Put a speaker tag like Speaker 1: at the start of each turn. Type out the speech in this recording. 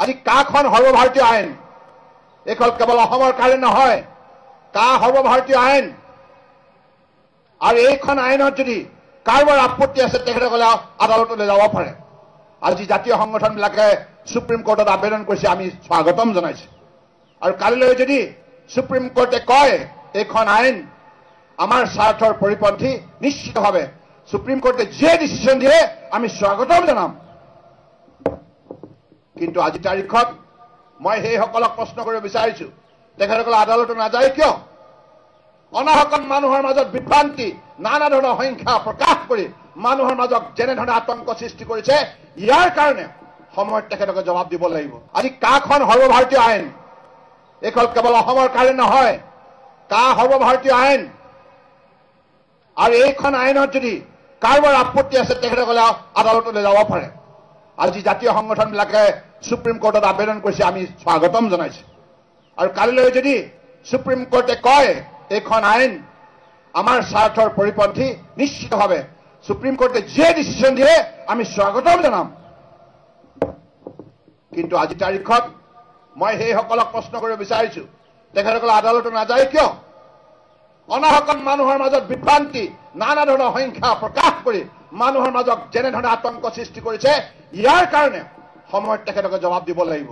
Speaker 1: আজি কাখন সৰ্বভাৰতীয় আইন এইখন কেৱল অসমৰ কাৰণে নহয়, কা সৰ্বভাৰতীয় আইন। আৰু এইখন আইনত যদি কাৰোবাৰ আপত্তি আছে তেখেতসকলে আদালতলৈ যাব পাৰে। আজি জাতীয় সংগঠনবিলাকে সুপ্ৰিম কোৰ্টত আবেদন কৰিছে, আমি স্বাগতম জনাইছো। আৰু কালিলৈ যদি সুপ্ৰিম কোৰ্টে কয় এইখন আইন আমাৰ স্বাৰ্থৰ পৰিপন্থী, নিশ্চিতভাৱে সুপ্ৰিম কোৰ্টে যে ডিচিশ্যন দিয়ে আমি স্বাগতম জনাম। কিন্তু আজি তাৰিখত মই সেইসকলক প্ৰশ্ন কৰিব বিচাৰিছো, তেখেতসকলে আদালতত নাযায় কিয়? অনাহকন মানুহৰ মাজত বিভ্ৰান্তি, নানা ধৰণৰ সংখ্যা প্ৰকাশ কৰি মানুহৰ মাজত যেনেধৰণে আতংক সৃষ্টি কৰিছে, ইয়াৰ কাৰণে সময়ত তেখেতকে জবাব দিব লাগিব। আজি কাখন সৰ্বভাৰতীয় আইন এইখন কেৱল অসমৰ কাৰণে নহয়, কা সৰ্বভাৰতীয় আইন। আৰু এইখন আইনত যদি কাৰোবাৰ আপত্তি আছে তেখেতসকলে আদালতলৈ যাব পাৰে। আজি জাতীয় সংগঠনবিলাকে সুপ্ৰিম কোৰ্টত আবেদন কৰিছে, আমি স্বাগতম জনাইছো। আৰু কালিলৈ যদি সুপ্ৰিম কোৰ্টে কয় এইখন আইন আমাৰ স্বাৰ্থৰ পৰিপন্থী, নিশ্চিতভাৱে সুপ্ৰিম কোৰ্টে যে ডিচিশ্যন দিয়ে আমি স্বাগতম জনাম। কিন্তু আজি তাৰিখত মই সেইসকলক প্ৰশ্ন কৰিব বিচাৰিছো, তেখেতসকলে আদালতত নাযায় কিয়? অনাহকন মানুহৰ মাজত বিভ্ৰান্তি, নানা ধৰণৰ সংখ্যা প্ৰকাশ কৰি মানুহৰ মাজত যেনেধৰণে আতংক সৃষ্টি কৰিছে, ইয়াৰ কাৰণে সময়ত তেখেতকে জবাব দিব লাগিব।